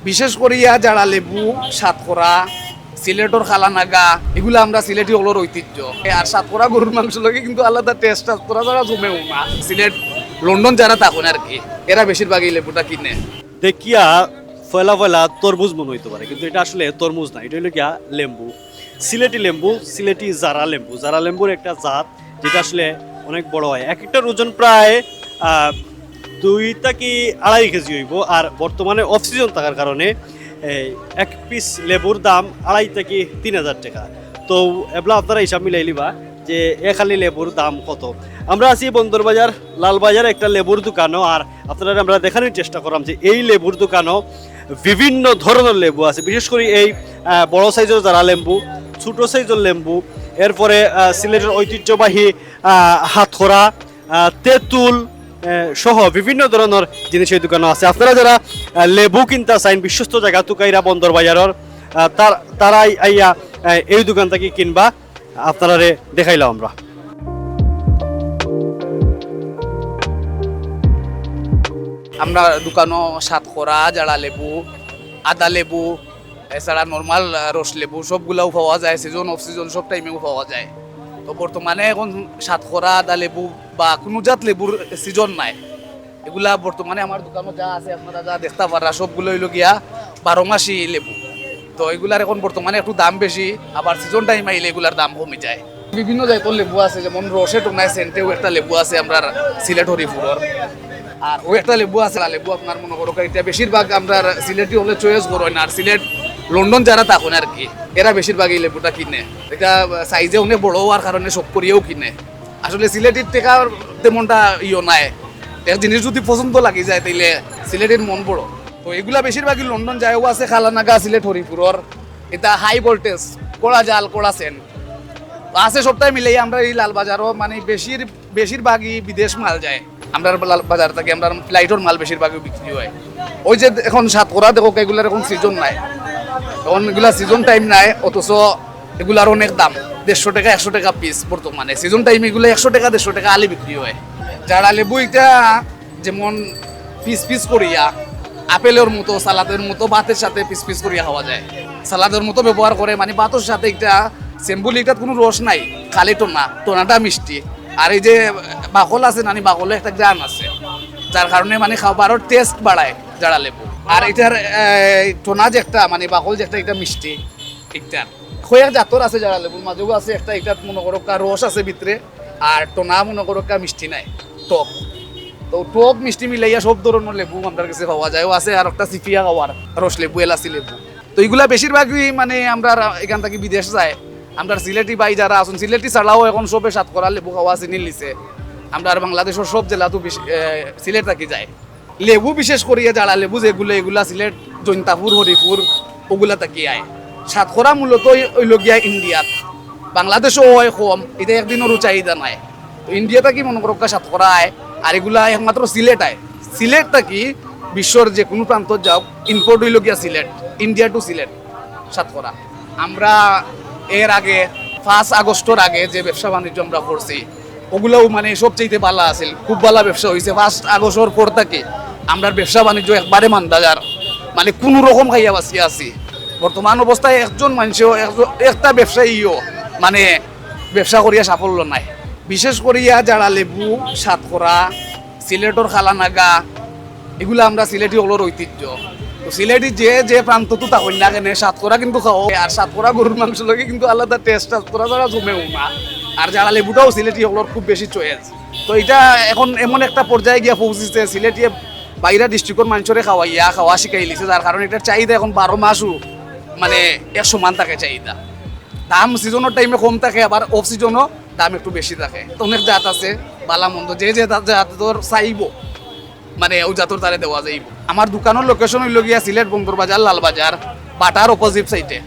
বিশেষ করিয়া যারা লেবু সাতকরা সিলেটর খালানাগা এগুলো আমরা সিলেটি হলোর ঐতিহ্য। আর সাতকরা গরুর মাংস লাগে কিন্তু আলাদা টেস্ট তোরা যারা জমেও না সিলেট লন্ডন যারা থাকুন আর কি এরা বেশিরভাগই লেবুটা কিনে। দেখিয়া ফয়লা ফয়লা তরমুজ মনে হইতে পারে, কিন্তু এটা আসলে তরমুজ না, এটা হলো গিয়া লেম্বু, সিলেটি লেম্বু, সিলেটি জারা লেম্বু। জারা লেম্বুর একটা জাত যেটা আসলে অনেক বড় হয়, এক একটার ওজন প্রায় 2 থেকে 2.5 কেজি হইব। আর বর্তমানে অফ সিজন থাকার কারণে এক পিস লেবুর দাম 2.5 থেকে 3,000 টাকা। তো এবলা আপনারা হিসাব মিলাই লিবা যে খালি লেবুর দাম কত। আমরা আছি বন্দরবাজার লালবাজার একটা লেবুর দোকানও, আর আপনারা আমরা দেখানোর চেষ্টা করলাম যে এই লেবুর দোকানও বিভিন্ন ধরনের লেবু আছে, বিশেষ করে এই বড় সাইজের যারা লেম্বু, ছোট সাইজের লেম্বু, এরপরে সিলেটের ঐতিহ্যবাহী হাতখড়া, তেঁতুল সহ বিভিন্ন ধরনের জিনিস এই দোকানও আছে। আপনারা যারা লেবু কিনতে চাইন বিশ্বস্ত জায়গা তুকাইরা বন্দরবাজারের, তারাই আইয়া এই দোকান থেকে কিনবা। আপনারা দেখাইলাম আমরা। আমরা দোকানও সাতকরা জাড়া লেবু, আদা লেবু, এছাড়া নর্মাল রস লেবু সবগুলাও পাওয়া যায়, সিজন অফ সিজন সব টাইমেও পাওয়া যায়। তো বর্তমানে এখন সাতকরা আদা লেবু বা কোনো জাত লেবুর সিজন নাই, এগুলা বর্তমানে আমার দোকানে যা আছে আপনারা যা দেখতে পারা সবগুলো হইল গিয়া 12 মাসি লেবু। তো এগুলার এখন বর্তমানে একটু দাম বেশি, আবার সিজন টাইম আইলে এগুলার দাম কমে যায়। বিভিন্ন জায়গার লেবু আছে, যেমন রসে টোনায় সেন্টেও একটা লেবু আছে আমরা সিলেট হরিপুরের, আর ওই একটা লেবু আছে লেবু আপনার মনে করো এটা বেশিরভাগ আমরা সিলেটি হলে চয়েস করো না। আর সিলেট লন্ডন যারা থাকুন আর কি এরা বেশিরভাগ এই লেবুটা কিনে, এটা সাইজে অনেক বড় হওয়ার কারণে সব করিয়েও কিনে। আসলে সিলেটির টেকা তেমনটা নাই, এক জিনিস যদি পছন্দ লাগি যায় তাইলে সিলেটের মন বড়। তো এগুলা বেশিরভাগই লন্ডন যায়ও আছে, খালানাগা সিলেট হরিপুরের, এটা হাই ভোল্টেজ কড়া জাল কড়া সেন আছে সবটাই মিলেই আমরা এই লালবাজারও মানে বেশিরভাগই বিদেশ মাল যায়। আমরা বাজার থেকে আমরা ফ্লাইটের মাল বেশিরভাগই বিক্রি হয়। ওই যে এখন সাতকরা দেখো এগুলার এখন সিজন নাই, এখন এগুলা সিজন টাইম নাই, অথচ এগুলার অনেক দাম, 150 টাকা 100 টাকা পিস। বর্তমানে সিজন টাইম এগুলো 100 টাকা 150 টাকা আলি বিক্রি হয়। যারা লেবু এটা যেমন পিস পিস করিয়া আপেলের মতো সালাদের মতো ভাতের সাথে পিস পিস করিয়া খাওয়া যায়, সালাদের মতো ব্যবহার করে, মানে ভাতের সাথে এটা সিম্পল, এটার কোনো রস নাই, খালি টোনাটা মিষ্টি। আর এই যে বাকল আছে নানি বাকলে একটা গ্রান আছে, যার কারণে মানে খাবারের টেস্ট বাড়ায় যারা লেবু। আর এটার টোনা যে একটা মানে বাকল যে একটা এটা মিষ্টি, এটার খোয়া জাতর আছে যারা লেবুর মাঝেও আছে একটা, এটা মনে করো রস আছে ভিতরে, আর টোনা মনে করো মিষ্টি নাই, টক। তো টক মিষ্টি মিলাইয়া সব ধরনের লেবু আমাদের কাছে পাওয়া যায়। আছে আর একটা সিফিয়া খাওয়ার রস লেবু, এলাচি লেবু। তো এগুলা বেশিরভাগই মানে আমরা এখান থেকে বিদেশ যায়, আমরা সিলেটি ভাই যারা আছেন, সিলেটি ছাড়াও এখন সবে সাতকরা লেবু খাওয়া চিনি লিছে। আমরা আর বাংলাদেশের সব জেলা তো সিলেট থাকি যায়। লেবু বিশেষ করিয়া যারা লেবু যেগুলো এগুলা সিলেট জৈন্তাপুর হরিপুর ওগুলা থাকি আয়। সাতকরা মূলত ওইল গিয়া ইন্ডিয়াত, বাংলাদেশও হয় কম, এটা একদিনেরও চাহিদা নাই। তো ইন্ডিয়া থাকি মনে করো সাতকরা আয়, আর এগুলা একমাত্র সিলেট আয়। সিলেট থাকি বিশ্বর যে কোনো প্রান্ত যাও ইম্পোর্ট হইল গিয়া সিলেট, ইন্ডিয়া টু সিলেট সাতকরা। আমরা এর আগে 5 আগস্টের আগে যে ব্যবসা বাণিজ্য আমরা করছি ওগুলোও মানে সবচেয়ে ভালো আছিল, খুব ভালো ব্যবসা হয়েছে। 5 আগস্টের পর থেকে আমরা ব্যবসা বাণিজ্য একবারে মান্দাজার, মানে কোনো রকম খাইয়া বাঁচিয়ে আছি। বর্তমান অবস্থায় একজন মানুষও একটা ব্যবসায়ীও মানে ব্যবসা করিয়া সাফল্য নাই। বিশেষ করিয়া যারা লেবু সাতকরা সিলেটর খালানাগা এগুলো আমরা সিলেটি হলোর ঐতিহ্য। তো সিলেটি যে প্রান্ত তো তখন না কেন সাতকরা কিন্তু খাও, আর সাতকরা গরুর মাংস লাগে কিন্তু আলাদা টেস্ট সাতকরা যারা জমেও না। আর যারা লেবুটাও সিলেটি হলোর খুব বেশি চয়েস। তো এটা এখন এমন একটা পর্যায়ে গিয়া পৌঁছেছে সিলেটি বাইরা ডিস্ট্রিক্টের মানুষরে খাওয়া শিখাই লিছে, যার কারণে এটার চাহিদা এখন 12 মাসও মানে 100 মান থাকে চাহিদা। দাম সিজনের টাইমে কম থাকে, আবার অফ সিজনও দাম একটু বেশি থাকে। তো অনেক জাত আছে বালা মন্দ, যে জাতর চাইব মানে ওই জাতর তারে দেওয়া যাইব। আমার দোকানের লোকেশন হইল গিয়া সিলেট বন্দরবাজার লালবাজার বাটার অপোজিট সাইডে।